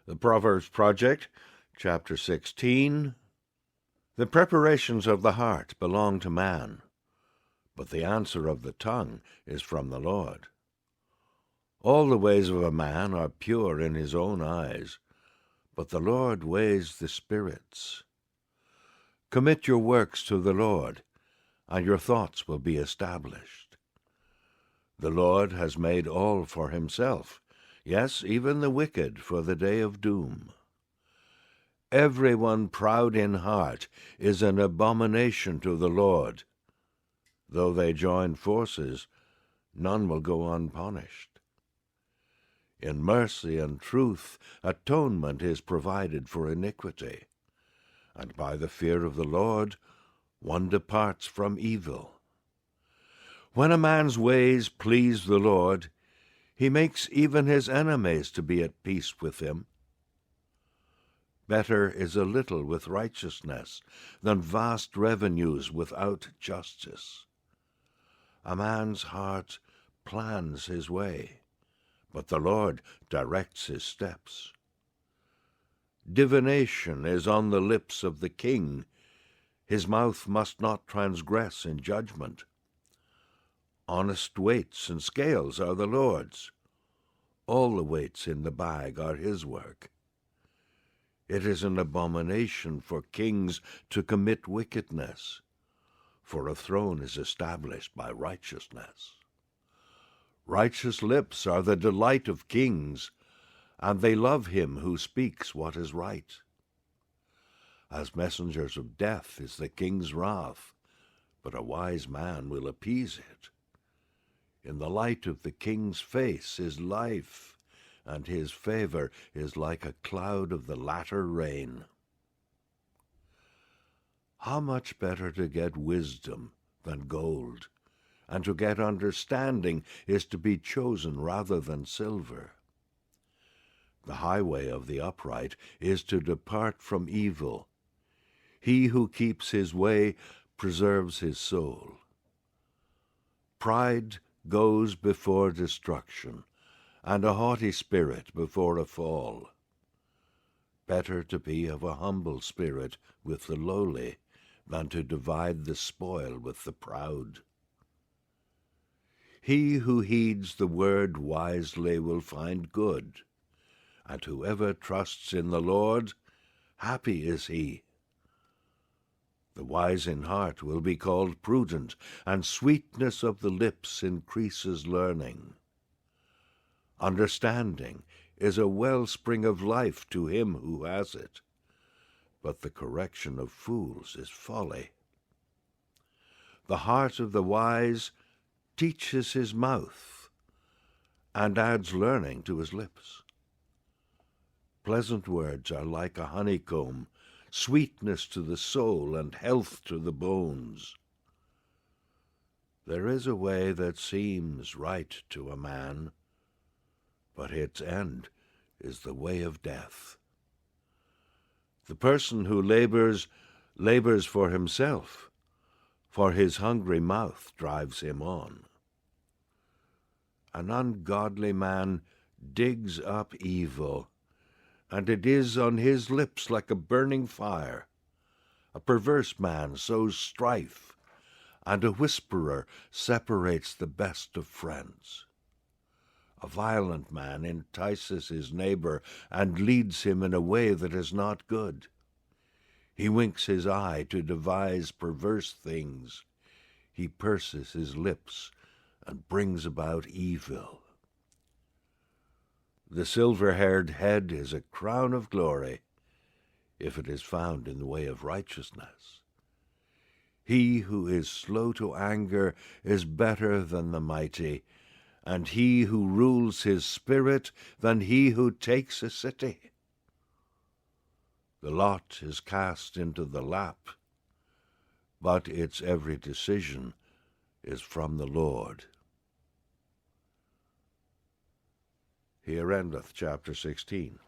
The Proverbs Project, Chapter 16. The preparations of the heart belong to man, but the answer of the tongue is from the Lord. All the ways of a man are pure in his own eyes, but the Lord weighs the spirits. Commit your works to the Lord, and your thoughts will be established. The Lord has made all for himself, yes, even the wicked for the day of doom. Everyone proud in heart is an abomination to the Lord. Though they join forces, none will go unpunished. In mercy and truth, atonement is provided for iniquity, and by the fear of the Lord, one departs from evil. When a man's ways please the Lord, he makes even his enemies to be at peace with him. Better is a little with righteousness than vast revenues without justice. A man's heart plans his way, but the Lord directs his steps. Divination is on the lips of the king. His mouth must not transgress in judgment. Honest weights and scales are the Lord's. All the weights in the bag are his work. It is an abomination for kings to commit wickedness, for a throne is established by righteousness. Righteous lips are the delight of kings, and they love him who speaks what is right. As messengers of death is the king's wrath, but a wise man will appease it. In the light of the king's face is life, and his favor is like a cloud of the latter rain. How much better to get wisdom than gold, and to get understanding is to be chosen rather than silver. The highway of the upright is to depart from evil. He who keeps his way preserves his soul. Pride goes before destruction, and a haughty spirit before a fall. Better to be of a humble spirit with the lowly than to divide the spoil with the proud. He who heeds the word wisely will find good, and whoever trusts in the Lord, happy is he. The wise in heart will be called prudent, and sweetness of the lips increases learning. Understanding is a wellspring of life to him who has it, but the correction of fools is folly. The heart of the wise teaches his mouth, and adds learning to his lips. Pleasant words are like a honeycomb, sweetness to the soul and health to the bones. There is a way that seems right to a man, but its end is the way of death. The person who labors for himself, for his hungry mouth drives him on. An ungodly man digs up evil, and it is on his lips like a burning fire. A perverse man sows strife, and a whisperer separates the best of friends. A violent man entices his neighbor and leads him in a way that is not good. He winks his eye to devise perverse things. He purses his lips and brings about evil. The silver-haired head is a crown of glory, if it is found in the way of righteousness. He who is slow to anger is better than the mighty, and he who rules his spirit than he who takes a city. The lot is cast into the lap, but its every decision is from the Lord. Here endeth chapter 16.